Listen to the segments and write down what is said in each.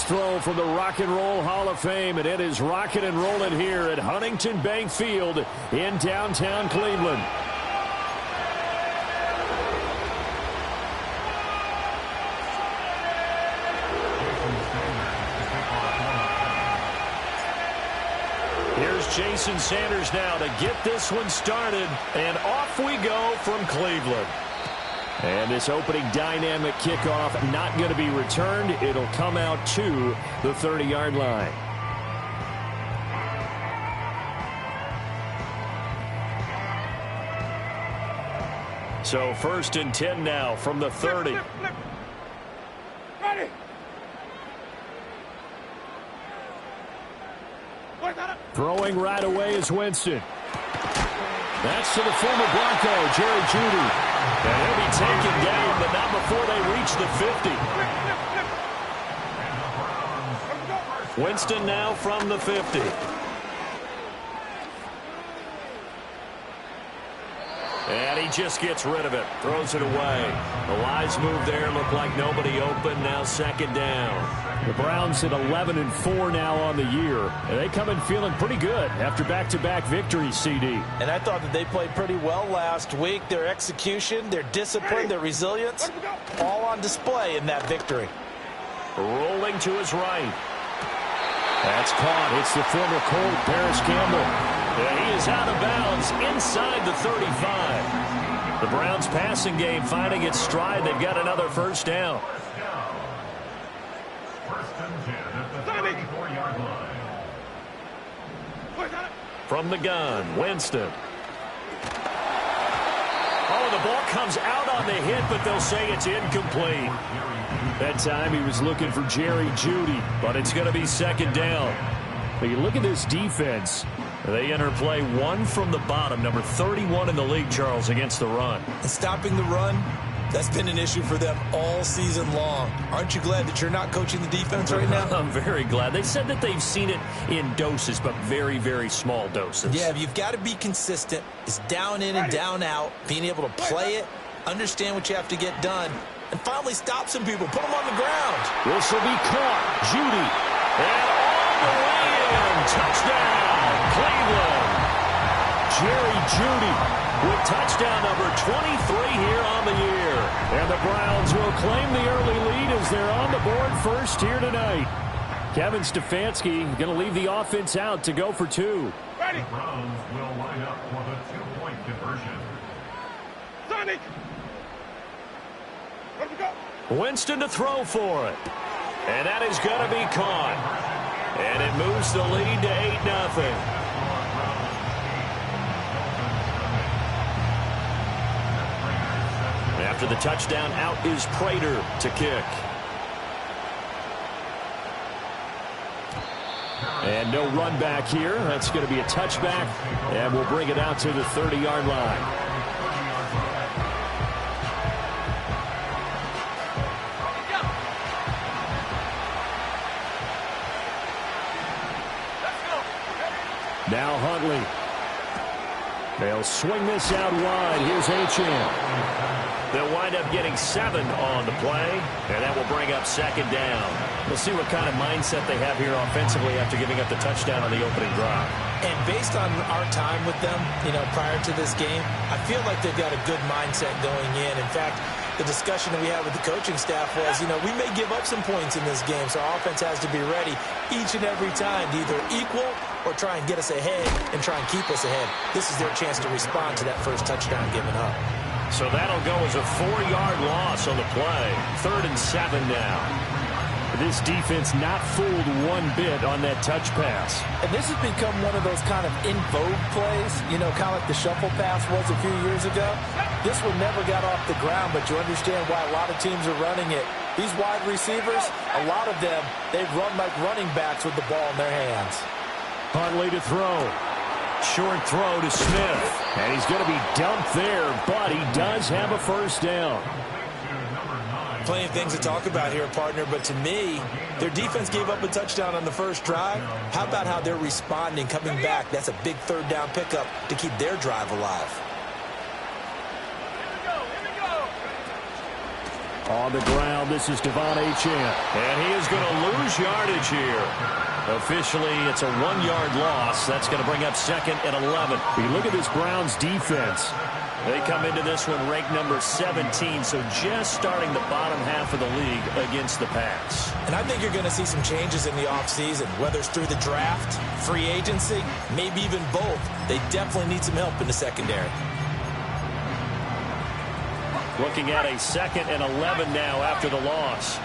first throw from the Rock and Roll Hall of Fame, and it is rocking and rolling here at Huntington Bank Field in downtown Cleveland. Here's Jason Sanders now to get this one started, and off we go from Cleveland. And this opening dynamic kickoff not going to be returned. It'll come out to the 30-yard line. So 1st and 10 now from the 30. Flip. Ready. Throwing right away is Winston. That's to the former Bronco, Jerry Jeudy. And he'll be taken down, but not before they reach the 50. Winston now from the 50. And he just gets rid of it. Throws it away. The wise move there. Looked like nobody open. Now 2nd down. The Browns at 11-4 now on the year. And they come in feeling pretty good after back-to-back victories, CD. And I thought that they played pretty well last week. Their execution, their discipline, their resilience, all on display in that victory. Rolling to his right. That's caught. It's the former Colt, Paris Campbell. And he is out of bounds inside the 35. The Browns passing game finding its stride. They've got another 1st down. From the gun, Winston. Oh, the ball comes out on the hit, but they'll say it's incomplete. That time he was looking for Jerry Jeudy, but it's going to be 2nd down. But you look at this defense. They enter play 1 from the bottom, number 31 in the league, Charles, against the run. And stopping the run, that's been an issue for them all season long. Aren't you glad that you're not coaching the defense right now? I'm very glad. They said that they've seen it in doses, but very, very small doses. Yeah, you've got to be consistent. It's down in and down out, being able to play it, understand what you have to get done, and finally stop some people, put them on the ground. This will be caught. Jeudy. And all the way in. Touchdown, Cleveland. Jerry Jeudy with touchdown number 23 here on the year. And the Browns will claim the early lead as they're on the board first here tonight. Kevin Stefanski going to leave the offense out to go for 2. Ready. The Browns will line up for the 2-point conversion. Sonic. Let me go. Winston to throw for it. And that is going to be caught. And it moves the lead to 8-0. After the touchdown, out is Prater to kick. And no run back here. That's going to be a touchback. And we'll bring it out to the 30-yard line. Now Huntley. They'll swing this out wide. Here's Achane. They'll wind up getting 7 on the play, and that will bring up 2nd down. We'll see what kind of mindset they have here offensively after giving up the touchdown on the opening drive. And based on our time with them, prior to this game, I feel like they've got a good mindset going in. In fact, the discussion that we had with the coaching staff was, we may give up some points in this game, so our offense has to be ready each and every time to either equal or try and get us ahead and try and keep us ahead. This is their chance to respond to that first touchdown given up. So that'll go as a 4-yard loss on the play. 3rd and 7 now. This defense not fooled one bit on that touch pass. And this has become one of those kind of in vogue plays, kind of like the shuffle pass was a few years ago. This one never got off the ground, but you understand why a lot of teams are running it. These wide receivers, a lot of them, they run like running backs with the ball in their hands. Huntley to throw. Short throw to Smith. And he's going to be dumped there, but he does have a 1st down. Plenty of things to talk about here, partner, but to me, their defense gave up a touchdown on the first drive. How about how they're responding, coming back? That's a big 3rd down pickup to keep their drive alive. On the ground, this is Devon Achane. And he is going to lose yardage here. Officially, it's a 1-yard loss. That's going to bring up 2nd and 11. You look at this Browns defense. They come into this one ranked number 17, so just starting the bottom half of the league against the pass. And I think you're going to see some changes in the offseason, whether it's through the draft, free agency, maybe even both. They definitely need some help in the secondary. Looking at a 2nd and 11 now after the loss.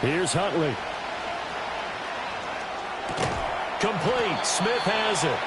Here's Huntley. Complete. Smith has it.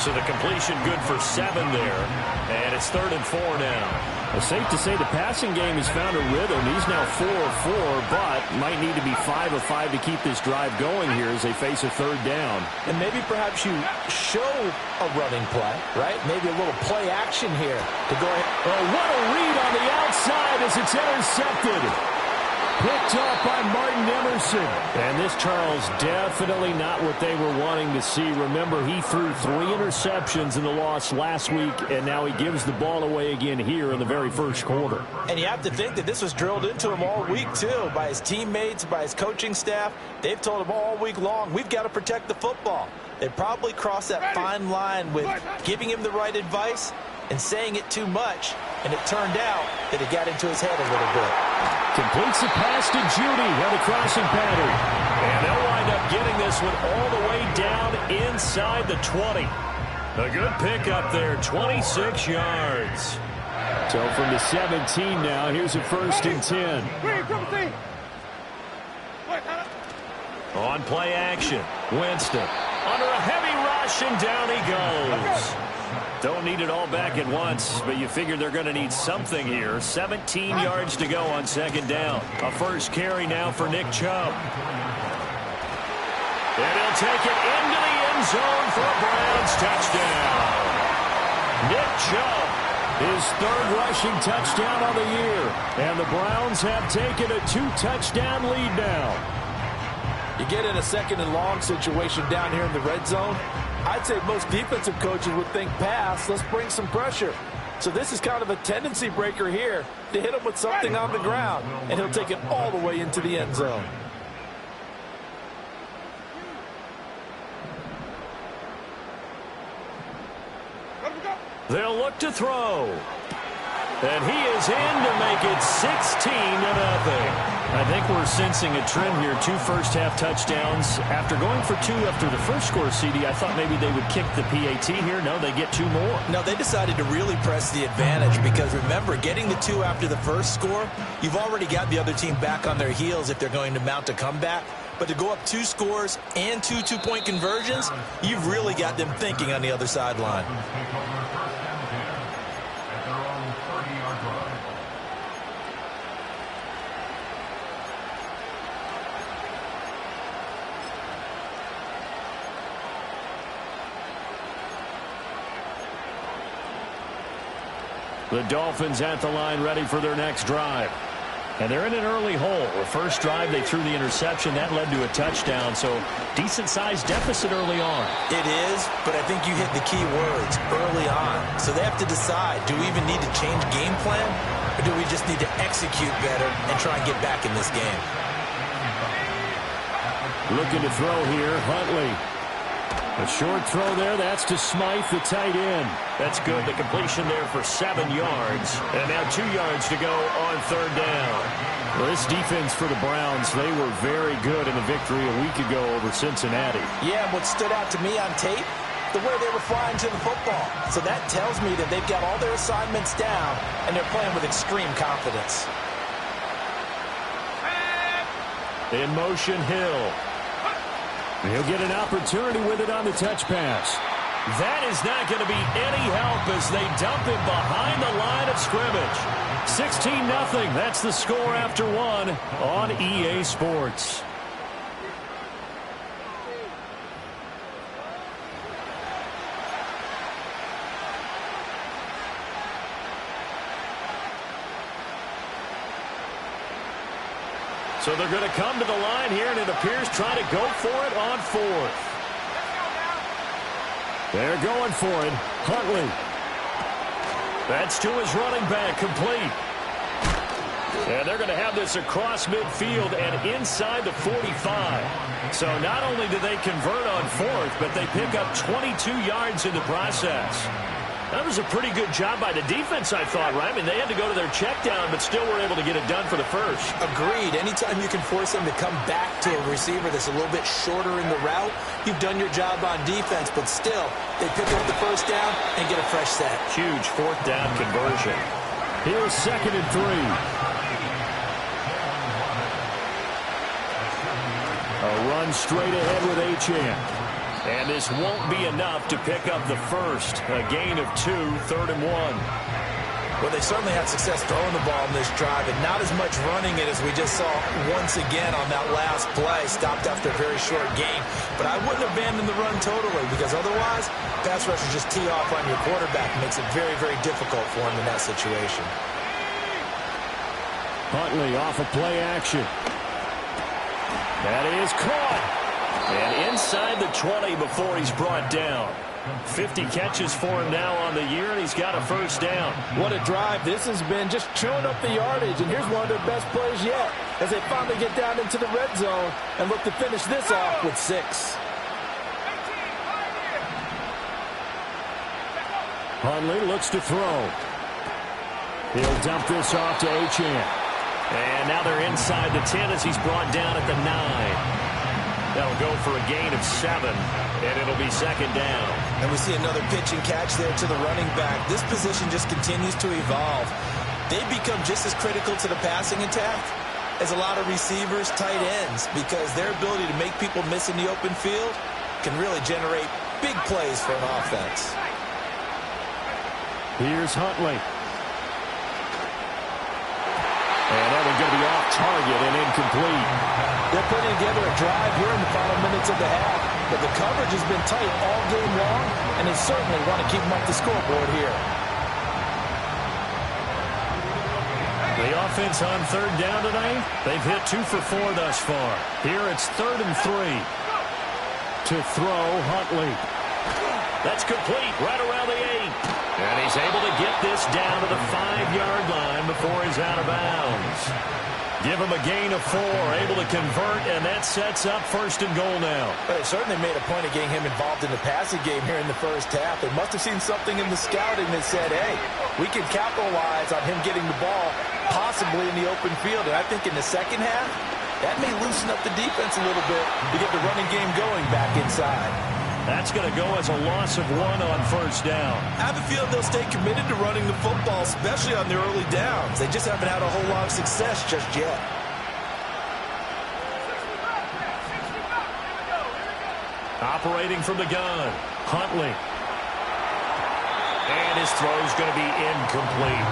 So the completion good for 7 there. And it's 3rd and 4 now. It's safe to say the passing game has found a rhythm. He's now 4 of 4, but might need to be 5 of 5 to keep this drive going here as they face a 3rd down. And maybe perhaps you show a running play, right? Maybe a little play action here to go ahead. Oh, what a read on the outside as it's intercepted. Picked up by Martin Emerson. And this, Charles, definitely not what they were wanting to see. Remember, he threw 3 interceptions in the loss last week, and now he gives the ball away again here in the very first quarter. And you have to think that this was drilled into him all week, too, by his teammates, by his coaching staff. They've told him all week long, we've got to protect the football. They probably crossed that fine line with giving him the right advice and saying it too much, and it turned out that it got into his head a little bit. Completes the pass to Judy on the crossing pattern. And they'll wind up getting this one all the way down inside the 20. A good pick up there, 26 yards. So from the 17 now, here's a 1st and 10. On play action, Winston under a heavy rush, and down he goes. Don't need it all back at once, but you figure they're going to need something here. 17 yards to go on 2nd down. A first carry now for Nick Chubb. And he'll take it into the end zone for a Browns touchdown. Nick Chubb, his 3rd rushing touchdown on the year. And the Browns have taken a 2-touchdown lead now. You get in a 2nd and long situation down here in the red zone, I'd say most defensive coaches would think pass, let's bring some pressure. So this is kind of a tendency breaker here to hit him with something on the ground, and he'll take it all the way into the end zone. They'll look to throw. And he is in to make it 16-0. I think we're sensing a trend here. 2 first-half touchdowns. After going for 2 after the first score, CD, I thought maybe they would kick the PAT here. No, they get 2 more. No, they decided to really press the advantage because, remember, getting the 2 after the first score, you've already got the other team back on their heels if they're going to mount a comeback. But to go up 2 scores and 2 two-point conversions, you've really got them thinking on the other sideline. The Dolphins at the line ready for their next drive. And they're in an early hole. The first drive, they threw the interception. That led to a touchdown, so decent-sized deficit early on. It is, but I think you hit the key words, early on. So they have to decide, do we even need to change game plan, or do we just need to execute better and try and get back in this game? Looking to throw here, Huntley. A short throw there, that's to Smythe, the tight end. That's good, the completion there for 7 yards. And now 2 yards to go on 3rd down. Well, this defense for the Browns, they were very good in the victory a week ago over Cincinnati. Yeah, what stood out to me on tape, the way they were flying to the football. So that tells me that they've got all their assignments down, and they're playing with extreme confidence. In motion, Hill. He'll get an opportunity with it on the touch pass. That is not going to be any help as they dump him behind the line of scrimmage. 16-0. That's the score after 1 on EA Sports. So they're going to come to the line here, and it appears trying to go for it on 4th. They're going for it. Huntley. That's to his running back, complete. And they're going to have this across midfield and inside the 45. So not only do they convert on fourth, but they pick up 22 yards in the process. That was a pretty good job by the defense, I thought, right? I mean, they had to go to their check down, but still were able to get it done for the first. Agreed. Anytime you can force them to come back to a receiver that's a little bit shorter in the route, you've done your job on defense, but still, they pick up the first down and get a fresh set. Huge fourth down conversion. Here's 2nd and 3. A run straight ahead with Achane. And this won't be enough to pick up the first. A gain of 2, 3rd and 1. Well, they certainly had success throwing the ball in this drive, and not as much running it as we just saw once again on that last play. Stopped after a very short gain. But I wouldn't abandon the run totally, because otherwise, pass rushers just tee off on your quarterback. It makes it very, very difficult for him in that situation. Huntley off of play action. That is caught. And inside the 20 before he's brought down. 50 catches for him now on the year, and he's got a first down. What a drive. This has been just chewing up the yardage, and here's one of their best plays yet as they finally get down into the red zone and look to finish this off with 6. Huntley looks to throw. He'll dump this off to Achane. And now they're inside the 10 as he's brought down at the 9. That'll go for a gain of 7, and it'll be 2nd down. And we see another pitch and catch there to the running back. This position just continues to evolve. They become just as critical to the passing attack as a lot of receivers, tight ends, because their ability to make people miss in the open field can really generate big plays for an offense. Here's Huntley. And that one's going to be off target and incomplete. They're putting together a drive here in the final minutes of the half, but the coverage has been tight all game long, and they certainly want to keep them up the scoreboard here. The offense on 3rd down tonight, they've hit 2 for 4 thus far. Here it's 3rd and 3. To throw, Huntley. That's complete right around the 8. And he's able to get this down to the 5-yard line before he's out of bounds. Give him a gain of 4, able to convert, and that sets up 1st and goal now. But they certainly made a point of getting him involved in the passing game here in the first half. They must have seen something in the scouting that said, hey, we can capitalize on him getting the ball possibly in the open field. And I think in the second half, that may loosen up the defense a little bit to get the running game going back inside. That's going to go as a loss of 1 on 1st down. I have a feeling they'll stay committed to running the football, especially on their early downs. They just haven't had a whole lot of success just yet. Operating from the gun, Huntley. And his throw's going to be incomplete.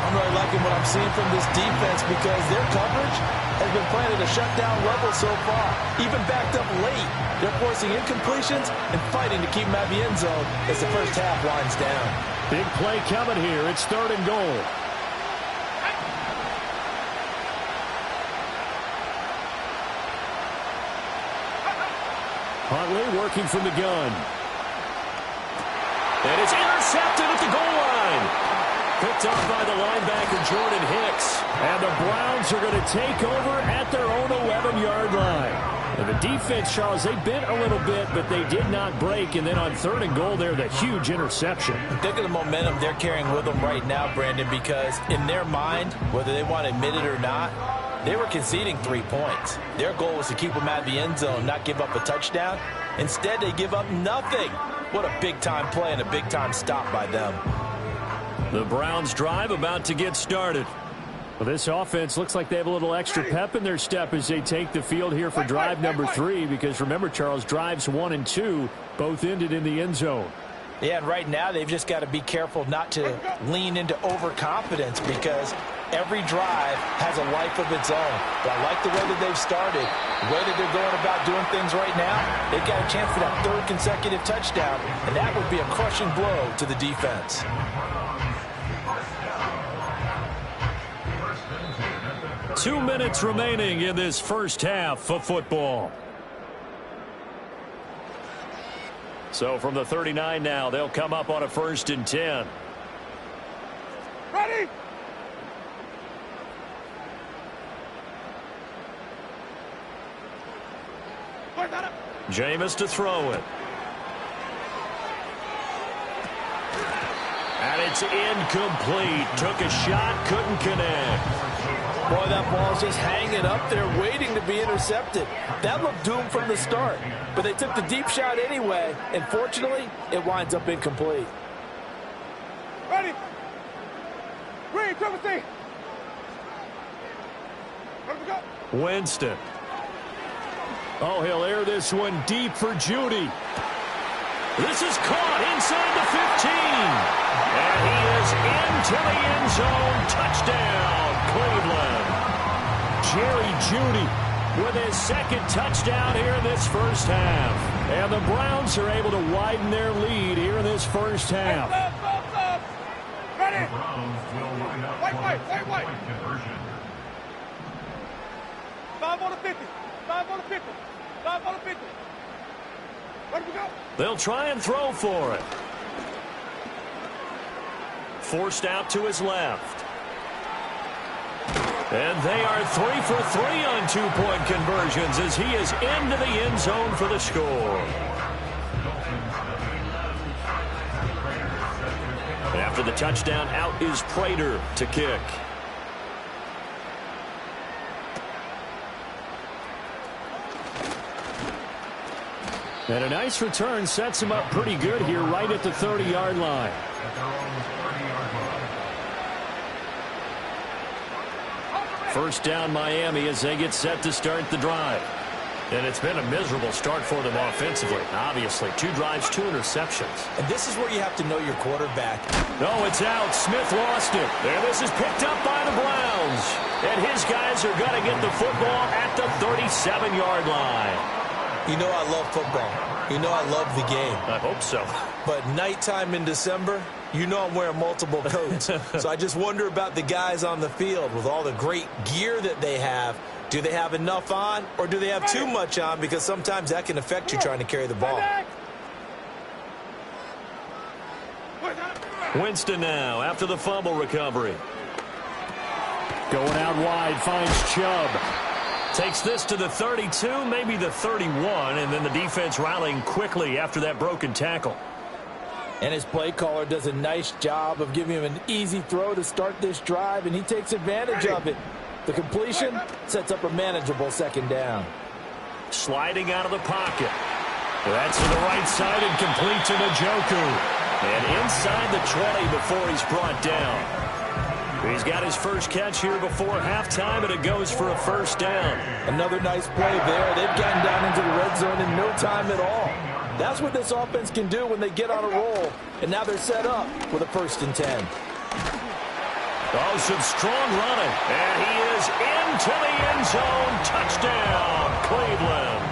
I'm really liking what I'm seeing from this defense because their coverage has been playing at a shutdown level so far. Even backed up late, they're forcing incompletions and fighting to keep them out of the end zone as the first half winds down. Big play coming here. It's 3rd and goal. Huntley working from the gun. And it's intercepted at the goal line. Picked up by the linebacker, Jordan Hicks. And the Browns are going to take over at their own 11-yard line. And the defense, Charles, they bit a little bit, but they did not break. And then on 3rd and goal there, the huge interception. Think of the momentum they're carrying with them right now, Brandon, because in their mind, whether they want to admit it or not, they were conceding 3 points. Their goal was to keep them out of the end zone, not give up a touchdown. Instead, they give up nothing. What a big-time play and a big-time stop by them. The Browns drive about to get started. Well, this offense looks like they have a little extra pep in their step as they take the field here for drive number 3, because remember, Charles, drives 1 and 2 both ended in the end zone. Yeah, and right now they've just got to be careful not to lean into overconfidence because every drive has a life of its own. But I like the way that they've started, the way that they're going about doing things right now. They've got a chance for that 3rd consecutive touchdown, and that would be a crushing blow to the defense. Two minutes remaining in this first half of football. So from the 39 now, they'll come up on a 1st and 10. Ready? Jameis to throw it. And it's incomplete. Took a shot, couldn't connect. Boy, that ball's just hanging up there waiting to be intercepted. That looked doomed from the start. But they took the deep shot anyway, and fortunately, it winds up incomplete. Ready? Green, cover C. Let me go. Winston. Oh, he'll air this one deep for Judy. This is caught inside the 15. And he is into the end zone. Touchdown, Cleveland. Jerry Judy with his second touchdown here in this first half. And the Browns are able to widen their lead here in this first half. Ready? The Browns will line up for the two-point conversion. 5 on the 50. 5 on the 50. 5 on the 50. Where do we go? They'll try and throw for it. Forced out to his left. And they are 3 for 3 on two-point conversions as he is into the end zone for the score. After the touchdown, out is Prater to kick. And a nice return sets him up pretty good here right at the 30-yard line. First down Miami as they get set to start the drive. And it's been a miserable start for them offensively. Obviously, 2 drives, 2 interceptions. And this is where you have to know your quarterback. No, it's out. Smith lost it. And this is picked up by the Browns. And his guys are going to get the football at the 37-yard line. You know I love football. You know I love the game. I hope so. But nighttime in December, you know I'm wearing multiple coats. So I just wonder about the guys on the field with all the great gear that they have. Do they have enough on, or do they have too much on? Because sometimes that can affect you trying to carry the ball. Winston now after the fumble recovery. Going out wide, finds Chubb. Takes this to the 32, maybe the 31, and then the defense rallying quickly after that broken tackle. And his play caller does a nice job of giving him an easy throw to start this drive, and he takes advantage of it. The completion sets up a manageable second down. Sliding out of the pocket. That's to the right side and complete to Njoku. And inside the 20 before he's brought down. He's got his first catch here before halftime, and it goes for a first down. Another nice play there. They've gotten down into the red zone in no time at all. That's what this offense can do when they get on a roll. And now they're set up with a 1st and 10. Oh, some strong running. And he is into the end zone. Touchdown, Cleveland.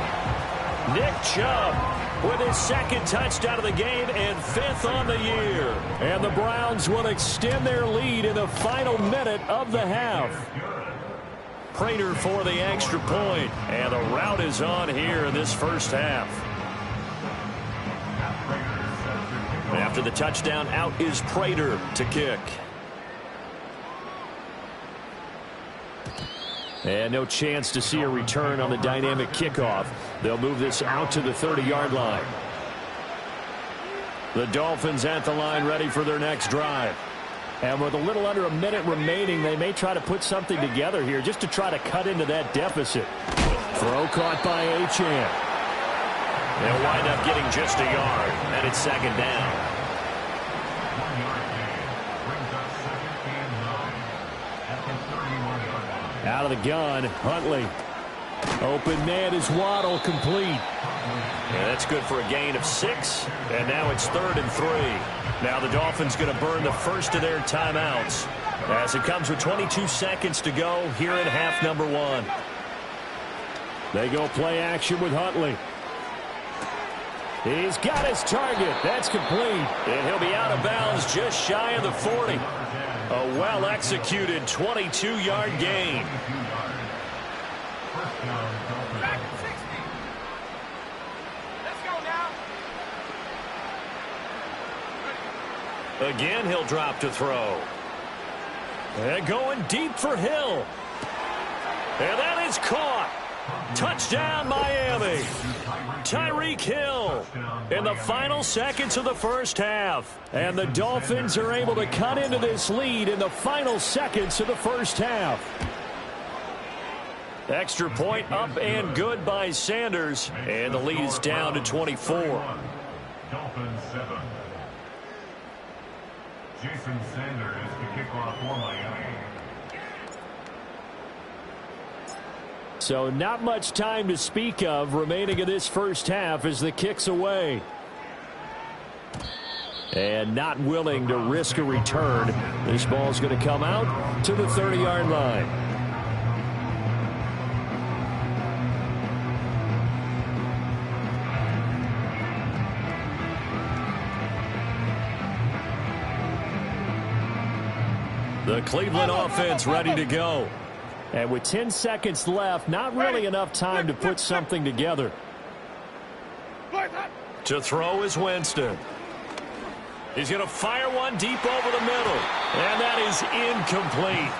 Nick Chubb with his second touchdown of the game and 5th on the year. And the Browns will extend their lead in the final minute of the half. Prater for the extra point. And the route is on here in this first half. After the touchdown, out is Prater to kick. And no chance to see a return on the dynamic kickoff. They'll move this out to the 30-yard line. The Dolphins at the line ready for their next drive. And with a little under a minute remaining, they may try to put something together here just to try to cut into that deficit. Throw caught by Achane. They'll wind up getting just a yard, and it's second down. Out of the gun, Huntley. Open man is Waddle, complete. Yeah, that's good for a gain of 6, and now it's 3rd and 3. Now the Dolphins going to burn the first of their timeouts as it comes with 22 seconds to go here in half number 1. They go play action with Huntley. He's got his target. That's complete. And he'll be out of bounds just shy of the 40. A well-executed 22-yard gain. Back to 60. Let's go now. Again, he'll drop to throw. And going deep for Hill. And that is caught. Touchdown, Miami. Tyreek Hill in the final seconds of the first half. And the Dolphins are able to cut into this lead in the final seconds of the first half. Extra point up and good by Sanders. And the lead is down to 24. Dolphins 7. Jason Sanders to kick off for Miami. So not much time to speak of remaining in this first half as the kick's away. And not willing to risk a return. This ball's going to come out to the 30-yard line. The Cleveland offense ready to go. And with 10 seconds left, not really enough time to put something together. To throw is Winston. He's going to fire one deep over the middle. And that is incomplete.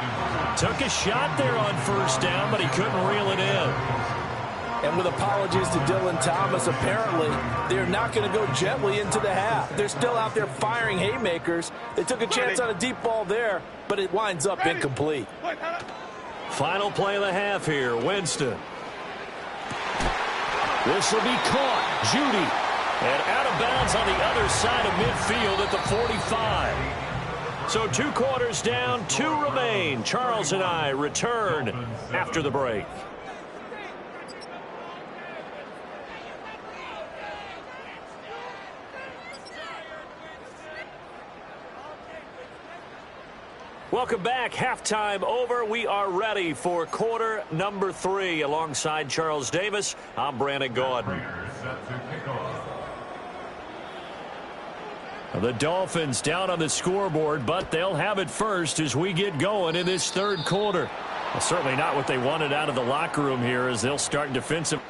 Took a shot there on first down, but he couldn't reel it in. And with apologies to Dylan Thomas, apparently they're not going to go gently into the half. They're still out there firing haymakers. They took a chance on a deep ball there, but it winds up incomplete. Final play of the half here, Winston. This will be caught. Judy. And out of bounds on the other side of midfield at the 45. So 2 quarters down, 2 remain. Charles and I return after the break. Welcome back. Halftime over. We are ready for quarter number 3. Alongside Charles Davis, I'm Brandon Gordon. The Dolphins down on the scoreboard, but they'll have it first as we get going in this third quarter. Well, certainly not what they wanted out of the locker room here as they'll start defensive.